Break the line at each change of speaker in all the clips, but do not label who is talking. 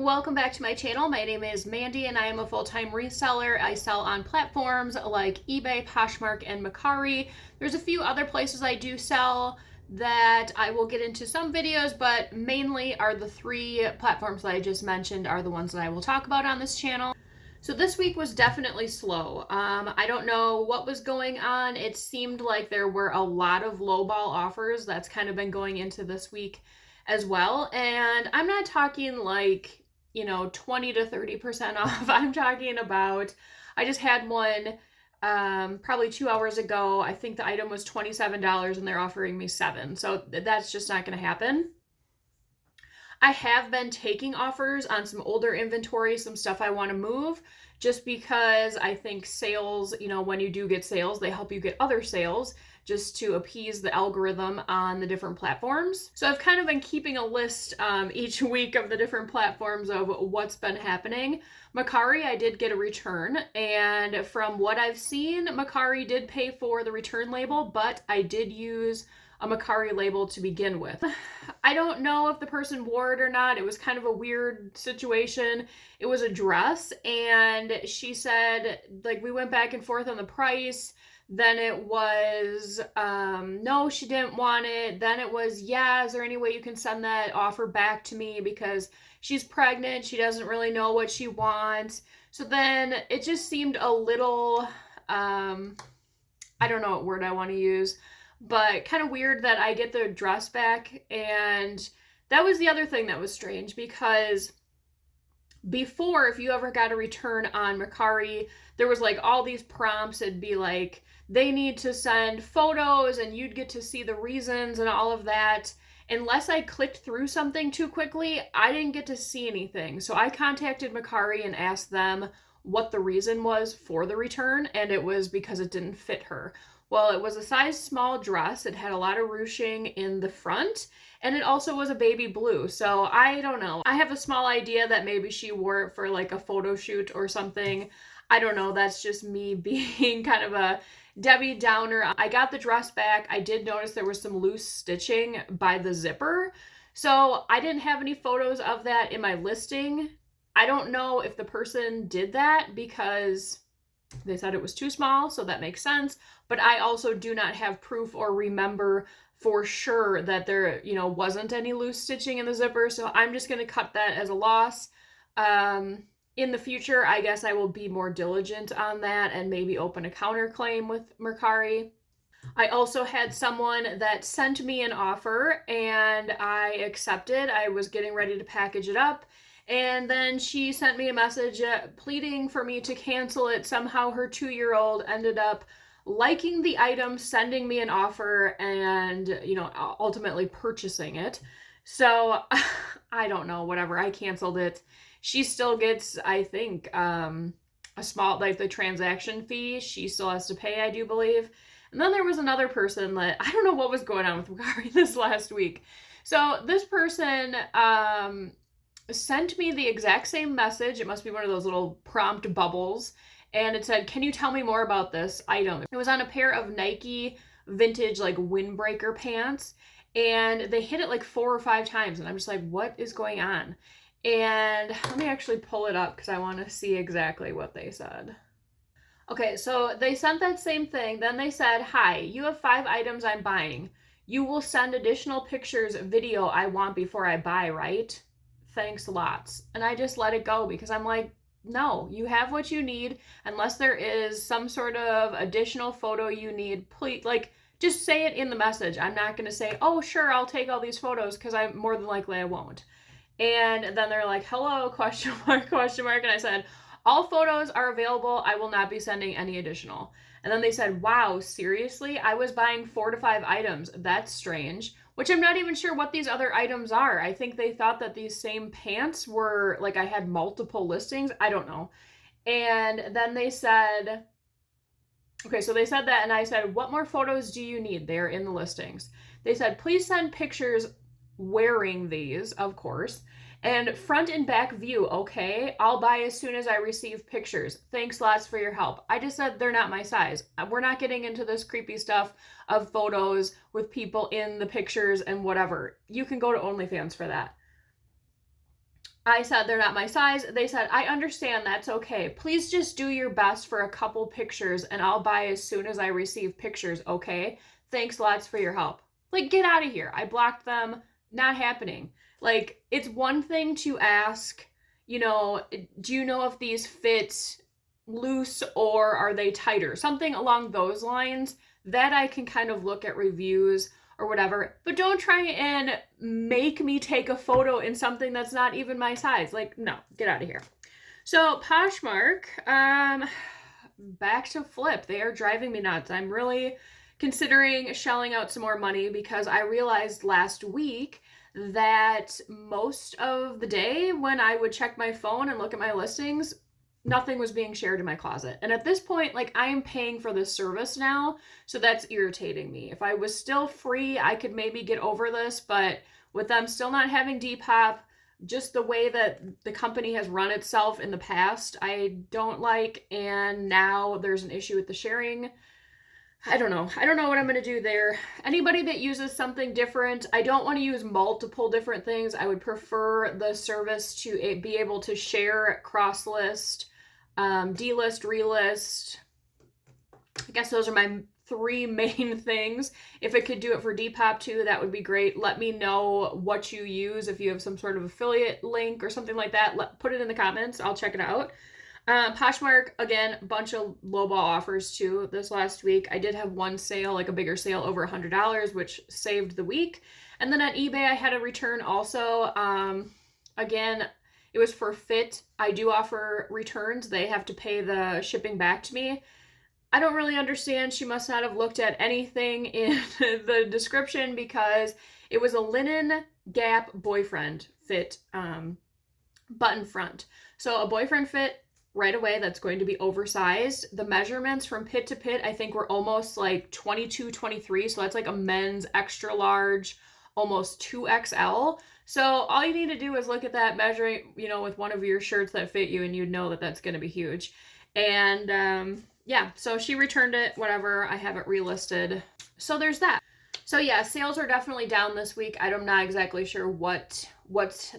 welcome back to my channel. My name is Mandy and I am a full-time reseller. I sell on platforms like eBay, Poshmark, and Mercari. There's a few other places I do sell that I will get into some videos, but mainly are the three platforms that I just mentioned are the ones that I will talk about on this channel. So this week was definitely slow. I don't know what was going on. It seemed like there were a lot of lowball offers. That's kind of been going into this week as well. And I'm not talking like, 20 to 30% off. I'm talking about, I just had one probably 2 hours ago. I think the item was $27 and they're offering me $7. So that's just not going to happen. I have been taking offers on some older inventory, some stuff I want to move, just because I think sales, when you do get sales, they help you get other sales just to appease the algorithm on the different platforms. So I've kind of been keeping a list each week of the different platforms of what's been happening. Mercari, I did get a return, and from what I've seen, Mercari did pay for the return label, but I did use a Mercari label to begin with. I don't know if the person wore it or not. It was kind of a weird situation. It was a dress, and she said, like, we went back and forth on the price. Then it was, no, she didn't want it. Then it was, yeah, is there any way you can send that offer back to me because she's pregnant. She doesn't really know what she wants. So then it just seemed a little, I don't know what word I want to use, but kind of weird that I get the dress back. And that was the other thing that was strange, because before, if you ever got a return on Mercari, there was like all these prompts. It'd be like, they need to send photos and you'd get to see the reasons and all of that. Unless I clicked through something too quickly, I didn't get to see anything. So I contacted Mercari and asked them what the reason was for the return, and it was because it didn't fit her. Well, it was a size small dress. It had a lot of ruching in the front, and it also was a baby blue. So I don't know. I have a small idea that maybe she wore it for like a photo shoot or something. I don't know. That's just me being kind of a Debbie Downer. I got the dress back. I did notice there was some loose stitching by the zipper. So I didn't have any photos of that in my listing. I don't know if the person did that because they said it was too small, so that makes sense. But I also do not have proof or remember for sure that there, wasn't any loose stitching in the zipper. So I'm just going to cut that as a loss. In the future, I guess I will be more diligent on that and maybe open a counterclaim with Mercari. I also had someone that sent me an offer and I accepted. I was getting ready to package it up. And then she sent me a message pleading for me to cancel it. Somehow her 2-year-old ended up liking the item, sending me an offer, and, ultimately purchasing it. So I don't know, whatever. I canceled it. She still gets, I think, a small, like the transaction fee. She still has to pay, I do believe. And then there was another person that, I don't know what was going on with Mercari this last week. So this person, sent me the exact same message. It must be one of those little prompt bubbles. And it said, can you tell me more about this item? It was on a pair of Nike vintage like windbreaker pants. And they hit it like 4 or 5 times. And I'm just like, what is going on? And let me actually pull it up because I want to see exactly what they said. Okay, so they sent that same thing. Then they said, hi, you have 5 items I'm buying. You will send additional pictures, video I want before I buy, right? Thanks lots. And I just let it go because I'm like, no, you have what you need. Unless there is some sort of additional photo you need, please, like, just say it in the message. I'm not going to say, oh, sure, I'll take all these photos, because I'm more than likely I won't. And then they're like, hello, question mark, question mark. And I said, all photos are available. I will not be sending any additional. And then they said, wow, seriously? I was buying 4 to 5 items. That's strange. Which I'm not even sure what these other items are. I think they thought that these same pants were, like, I had multiple listings. I don't know. And then they said, okay, so they said that, and I said, what more photos do you need? They're in the listings. They said, please send pictures wearing these, of course, and front and back view. Okay, I'll buy as soon as I receive pictures. Thanks lots for your help. I just said they're not my size. We're not getting into this creepy stuff of photos with people in the pictures and whatever. You can go to OnlyFans for that. I said they're not my size. They said, I understand, that's okay. Please just do your best for a couple pictures and I'll buy as soon as I receive pictures, okay? Thanks lots for your help. Like, get out of here. I blocked them. Not happening. Like, it's one thing to ask, do you know if these fit loose or are they tighter? Something along those lines that I can kind of look at reviews or whatever, but don't try and make me take a photo in something that's not even my size. Like, no, get out of here. So Poshmark, back to flip. They are driving me nuts. I'm really considering shelling out some more money because I realized last week that most of the day when I would check my phone and look at my listings, nothing was being shared in my closet. And at this point, like, I am paying for this service now, so that's irritating me. If I was still free, I could maybe get over this, but with them still not having Depop, just the way that the company has run itself in the past, I don't like, and now there's an issue with the sharing. I don't know what I'm going to do there. Anybody that uses something different, I don't want to use multiple different things. I would prefer the service to be able to share cross list, delist, relist. I guess those are my three main things. If it could do it for Depop too, that would be great. Let me know what you use. If you have some sort of affiliate link or something like that, put it in the comments. I'll check it out. Poshmark, again, a bunch of lowball offers too this last week. I did have one sale, like a bigger sale over $100, which saved the week. And then on eBay, I had a return also. Again, it was for fit. I do offer returns. They have to pay the shipping back to me. I don't really understand. She must not have looked at anything in the description because it was a linen Gap boyfriend fit button front. So a boyfriend fit right away that's going to be oversized. The measurements from pit to pit, I think, were almost like 22, 23. So that's like a men's extra large, almost 2XL. So all you need to do is look at that measuring, with one of your shirts that fit you, and you'd know that that's going to be huge. And yeah, so she returned it, whatever. I have it relisted. So there's that. So yeah, sales are definitely down this week. I'm not exactly sure what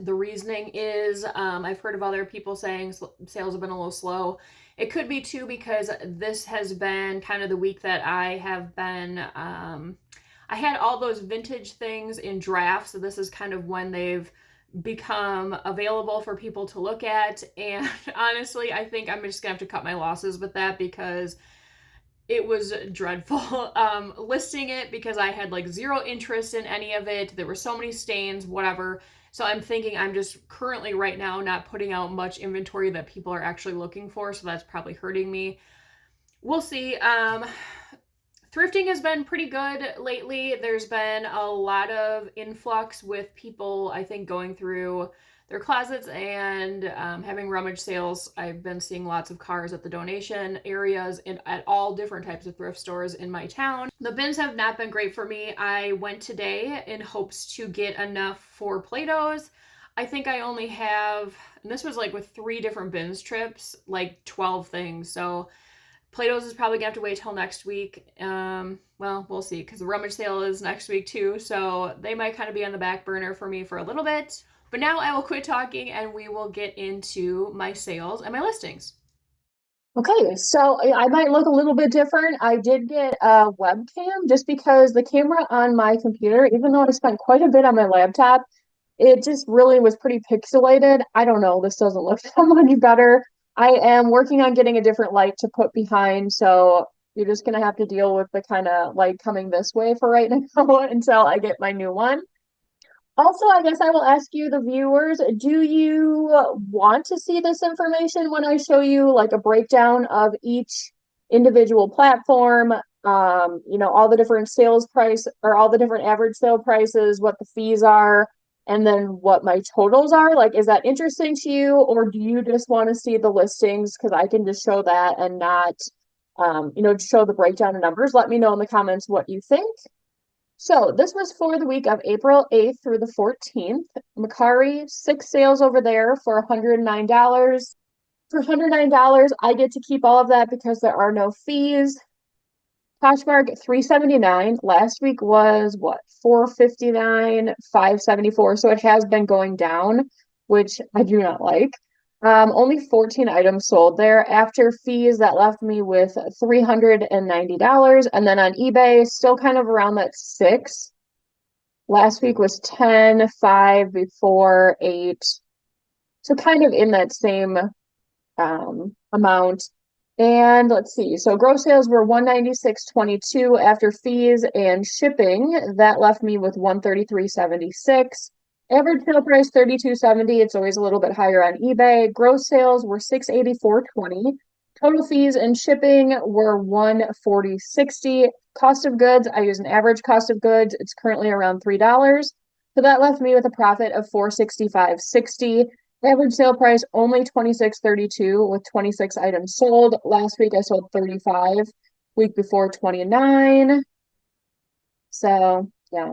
the reasoning is. I've heard of other people saying sales have been a little slow. It could be too because this has been kind of the week that I have been, I had all those vintage things in drafts. So this is kind of when they've become available for people to look at. And honestly, I think I'm just gonna have to cut my losses with that because it was dreadful listing it because I had like zero interest in any of it. There were so many stains, whatever. So I'm thinking I'm just currently right now not putting out much inventory that people are actually looking for. So that's probably hurting me. We'll see. Thrifting has been pretty good lately. There's been a lot of influx with people, I think, going through their closets and having rummage sales. I've been seeing lots of cars at the donation areas at all different types of thrift stores in my town. The bins have not been great for me. I went today in hopes to get enough for Play-Dohs. I think I only have, and this was like with 3 different bins trips, like 12 things. So Play-Dohs is probably gonna have to wait till next week. Well, we'll see, because the rummage sale is next week too. So they might kind of be on the back burner for me for a little bit. But now I will quit talking and we will get into my sales and my listings.
Okay, so I might look a little bit different. I did get a webcam just because the camera on my computer, even though I spent quite a bit on my laptop, it just really was pretty pixelated. I don't know, this doesn't look so much better. I am working on getting a different light to put behind, so you're just gonna have to deal with the kind of light coming this way for right now until I get my new one. Also, I guess I will ask you, the viewers, do you want to see this information when I show you like a breakdown of each individual platform? All the different sales price or all the different average sale prices, what the fees are, and then what my totals are. Like, is that interesting to you, or do you just want to see the listings? Because I can just show that and not, show the breakdown of numbers. Let me know in the comments what you think. So this was for the week of April 8th through the 14th. Mercari, 6 sales over there for $109. For $109, I get to keep all of that because there are no fees. Poshmark, $379. Last week was what? $459, $574. So it has been going down. which I do not like. Only 14 items sold there. After fees, that left me with $390. And then on eBay, still kind of around that six. Last week was 10, 5 before, 8. So kind of in that same amount. And let's see. So gross sales were 196.22 after fees and shipping. That left me with 133.76. Average sale price 32.70. It's always a little bit higher on eBay. Gross sales were 684.20. Total fees and shipping were 140.60. Cost of goods, I use an average cost of goods. It's currently around $3. So that left me with a profit of 465.60. Average sale price only 26.32 with 26 items sold. Last week I sold 35. Week before 29. So yeah.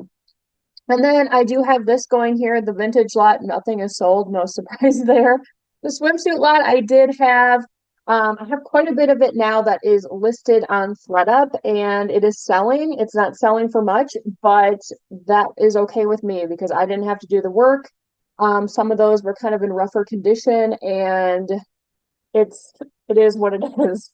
And then I do have this going here, the vintage lot, nothing is sold, no surprise there. The swimsuit lot I did have, I have quite a bit of it now that is listed on ThredUp and it is selling. It's not selling for much, but that is okay with me because I didn't have to do the work. Some of those were kind of in rougher condition and it is what it is.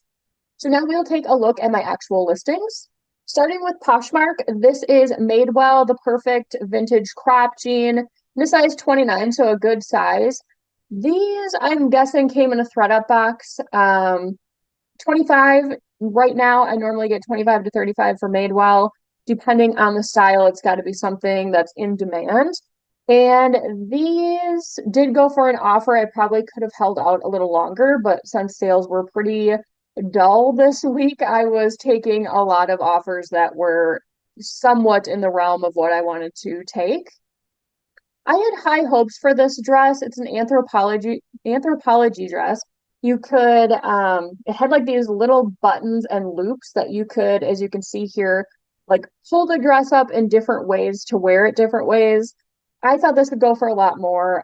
So now we'll take a look at my actual listings. Starting with Poshmark, this is Madewell, the perfect vintage crop jean, in a size 29, so a good size. These, I'm guessing, came in a ThredUp box. 25 right now. I normally get 25 to 35 for Madewell. Depending on the style, it's got to be something that's in demand. And these did go for an offer. I probably could have held out a little longer, but since sales were pretty dull this week, I was taking a lot of offers that were somewhat in the realm of what I wanted to take. I had high hopes for this dress. It's an anthropology dress. You could it had like these little buttons and loops that you could, as you can see here, like pull the dress up in different ways to wear it different ways. I thought this could go for a lot more.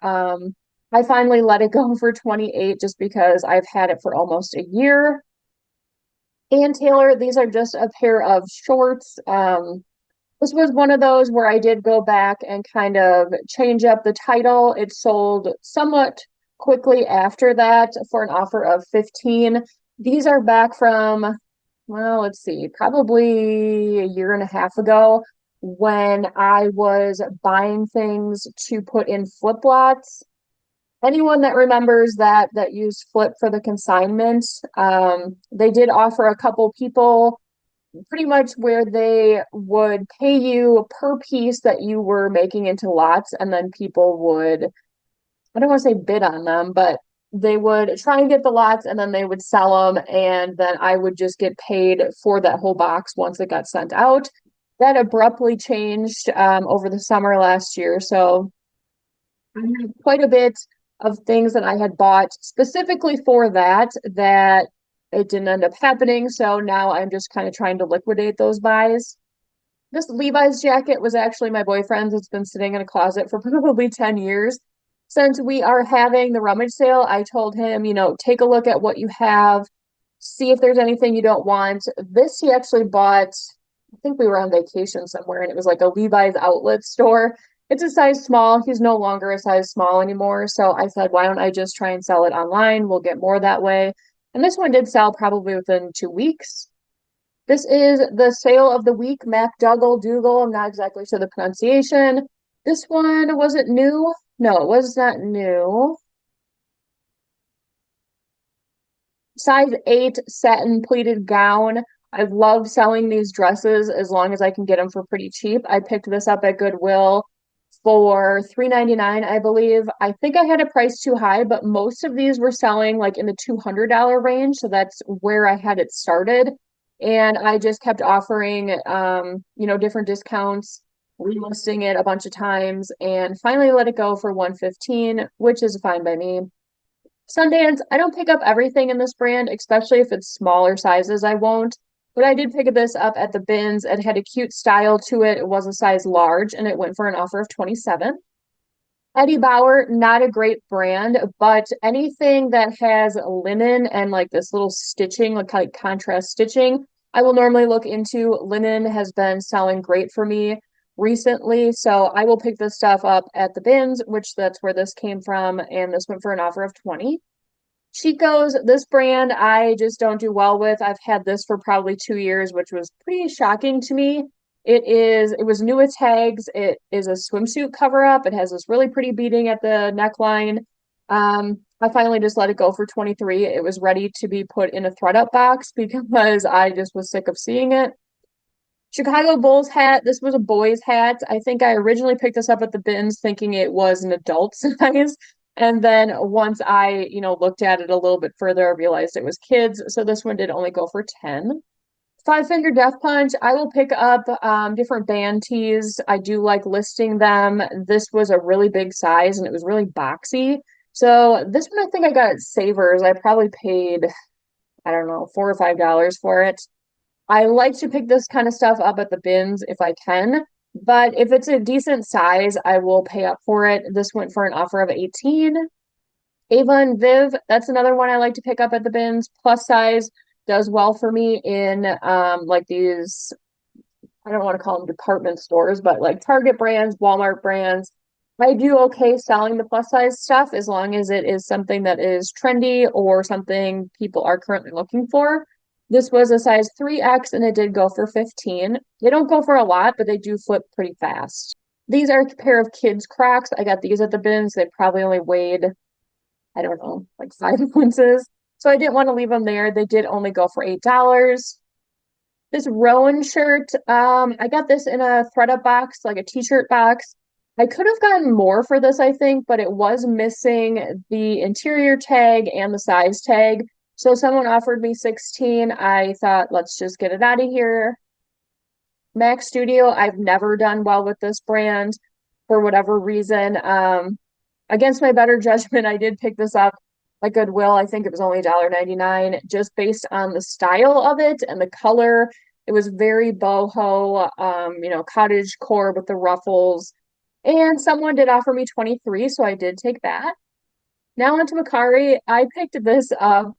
I finally let it go for 28 just because I've had it for almost a year. And Taylor, these are just a pair of shorts. This was one of those where I did go back and kind of change up the title. It sold somewhat quickly after that for an offer of 15. These are back from, well, let's see, probably a year and a half ago when I was buying things to put in flip lots. Anyone that remembers that used Flip for the consignment, they did offer a couple people pretty much where they would pay you per piece that you were making into lots, and then people would, I don't want to say bid on them, but they would try and get the lots and then they would sell them, and then I would just get paid for that whole box once it got sent out. That abruptly changed over the summer last year, so I have quite a bit of things that I had bought specifically for that it didn't end up happening. So now I'm just kind of trying to liquidate those buys. This Levi's jacket was actually my boyfriend's. It's been sitting in a closet for probably 10 years. Since we are having the rummage sale, I told him, take a look at what you have, see if there's anything you don't want. This he actually bought, I think we were on vacation somewhere, and it was like a Levi's outlet store. It's a size small. He's no longer a size small anymore. So I said, why don't I just try and sell it online? We'll get more that way. And this one did sell probably within 2 weeks. This is the sale of the week, MacDougall. I'm not exactly sure the pronunciation. This one, was it new? No, it was not new. Size 8 satin pleated gown. I love selling these dresses as long as I can get them for pretty cheap. I picked this up at Goodwill for $3.99, I believe. I think I had a price too high, but most of these were selling like in the $200 range. So that's where I had it started. And I just kept offering, different discounts, relisting it a bunch of times, and finally let it go for $115, which is fine by me. Sundance, I don't pick up everything in this brand, especially if it's smaller sizes, I won't. But I did pick this up at the bins. It had a cute style to it. It was a size large, and it went for an offer of 27. Eddie Bauer, not a great brand, but anything that has linen and like this little stitching, like contrast stitching, I will normally look into. Linen has been selling great for me. recently. So I will pick this stuff up at the bins, which that's where this came from. And this went for an offer of 20. Chico's, this brand I just don't do well with. I've had this for probably 2 years, which was pretty shocking to me. It was new with tags. It is a swimsuit cover up. It has this really pretty beading at the neckline. I finally just let it go for 23. It was ready to be put in a thread up box because I just was sick of seeing it. Chicago Bulls hat. This was a boy's hat. I think I originally picked this up at the bins thinking it was an adult size. And then once I, looked at it a little bit further, I realized it was kids. So this one did only go for 10. Five Finger Death Punch. I will pick up different band tees. I do like listing them. This was a really big size and it was really boxy. So this one I think I got at Savers. I probably paid, I don't know, $4 or $5 for it. I like to pick this kind of stuff up at the bins if I can, but if it's a decent size, I will pay up for it. This went for an offer of 18. Ava and Viv, that's another one I like to pick up at the bins. Plus size does well for me in like these, I don't want to call them department stores, but like Target brands, Walmart brands. I do okay selling the plus size stuff as long as it is something that is trendy or something people are currently looking for. This was a size 3X and it did go for 15. They don't go for a lot, but they do flip pretty fast. These are a pair of kids Crocs. I got these at the bins. They probably only weighed, I don't know, like 5 ounces. So I didn't want to leave them there. They did only go for $8. This Rowan shirt, I got this in a thread up box, like a t-shirt box. I could have gotten more for this, I think, but it was missing the interior tag and the size tag. So someone offered me 16. I thought, let's just get it out of here. Mac Studio, I've never done well with this brand for whatever reason. Against my better judgment, I did pick this up at Goodwill. I think it was only $1.99 just based on the style of it and the color. It was very boho, cottage core with the ruffles. And someone did offer me 23, so I did take that. Now onto Mercari. I picked this up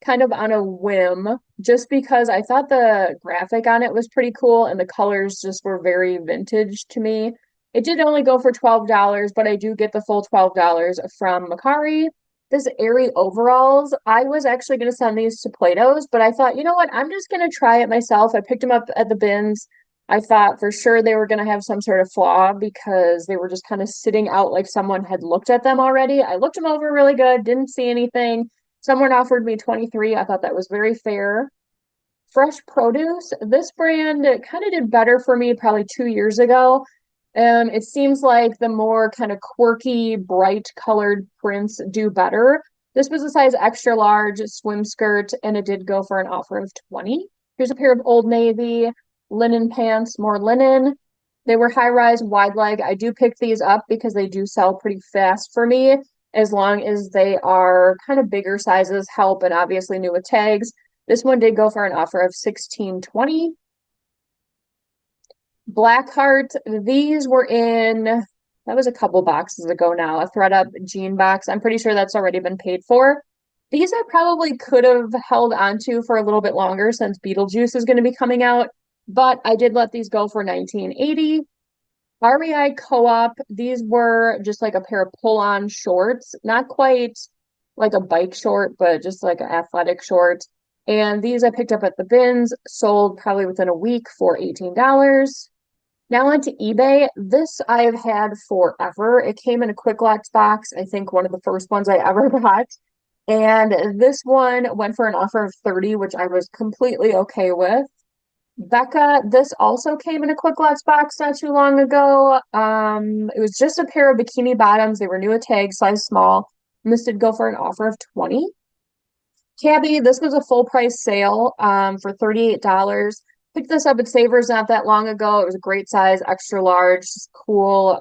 kind of on a whim just because I thought the graphic on it was pretty cool and the colors just were very vintage to me. It did only go for $12, but I do get the full $12 from Mercari. This Airy overalls, I was actually going to send these to Plato's, but I thought, you know what, I'm just going to try it myself. I picked them up at the bins. I thought for sure they were going to have some sort of flaw because they were just kind of sitting out like someone had looked at them already. I looked them over really good, didn't see anything. Someone offered me 23. I thought that was very fair. Fresh Produce, this brand kind of did better for me probably 2 years ago. It seems like the more kind of quirky, bright colored prints do better. This was a size extra large swim skirt, and it did go for an offer of 20. Here's a pair of Old Navy linen pants, more linen. They were high rise, wide leg. I do pick these up because they do sell pretty fast for me, as long as they are kind of bigger sizes, help, and obviously new with tags. This one did go for an offer of $16.20. Blackheart, these were in, that was a couple boxes ago now, a thread up jean box. I'm pretty sure that's already been paid for. These I probably could have held onto for a little bit longer since Beetlejuice is going to be coming out, but I did let these go for $19.80. REI Co-op, these were just like a pair of pull-on shorts, not quite like a bike short, but just like an athletic short. And these I picked up at the bins, sold probably within a week for $18. Now onto eBay. This I've had forever. It came in a Quick Lots box. I think one of the first ones I ever got. And this one went for an offer of 30, which I was completely okay with. Becca, this also came in a Quick Lots box not too long ago. It was just a pair of bikini bottoms. They were new at tag, size small. And this did go for an offer of 20. Tabby, this was a full price sale for $38. Picked this up at Savers not that long ago. It was a great size, extra large, just cool.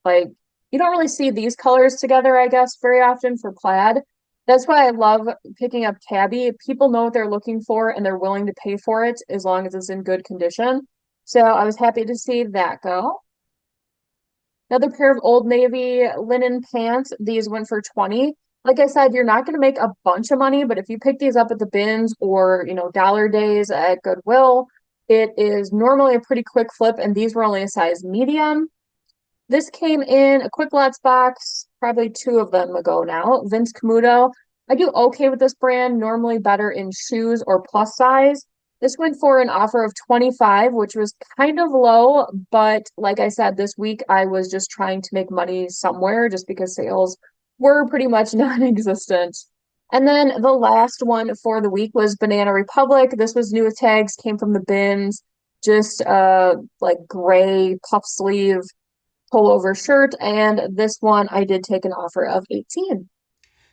Like you don't really see these colors together, I guess, very often for plaid. That's why I love picking up Tabby. People know what they're looking for and they're willing to pay for it as long as it's in good condition. So I was happy to see that go. Another pair of Old Navy linen pants. These went for 20. Like I said, you're not going to make a bunch of money, but if you pick these up at the bins or, dollar days at Goodwill, It is normally a pretty quick flip, and these were only a size medium. This came in a Quick Lots box, probably two of them ago now. Vince Camuto. I do okay with this brand, normally better in shoes or plus size. This went for an offer of 25, which was kind of low, but like I said, this week I was just trying to make money somewhere just because sales were pretty much non-existent. And then the last one for the week was Banana Republic. This was new with tags, came from the bins, just like gray puff sleeve pullover shirt, and this one I did take an offer of 18.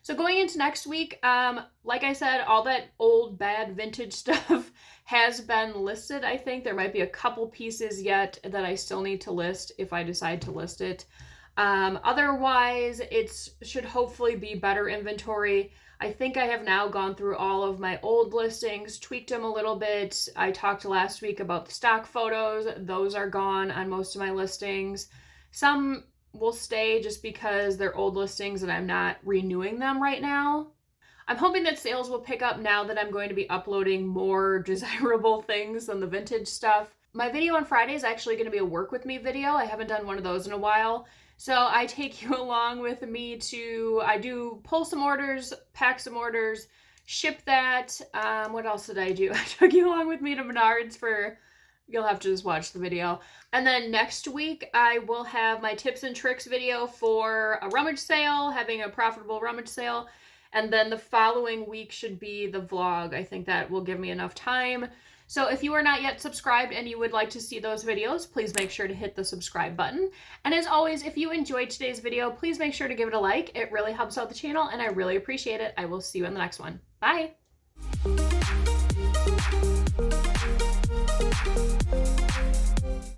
So going into next week, like I said, all that old bad vintage stuff has been listed. I think there might be a couple pieces yet that I still need to list if I decide to list it. Otherwise, it should hopefully be better inventory. I think I have now gone through all of my old listings, tweaked them a little bit. I talked last week about the stock photos. Those are gone on most of my listings. Some will stay just because they're old listings and I'm not renewing them right now. I'm hoping that sales will pick up now that I'm going to be uploading more desirable things than the vintage stuff. My video on Friday is actually going to be a work with me video. I haven't done one of those in a while. So I take you along with me I do pull some orders, pack some orders, ship that. What else did I do? I took you along with me to Menards you'll have to just watch the video. And then next week, I will have my tips and tricks video for a rummage sale, having a profitable rummage sale. And then the following week should be the vlog. I think that will give me enough time. So if you are not yet subscribed and you would like to see those videos, please make sure to hit the subscribe button. And as always, if you enjoyed today's video, please make sure to give it a like. It really helps out the channel and I really appreciate it. I will see you in the next one. Bye.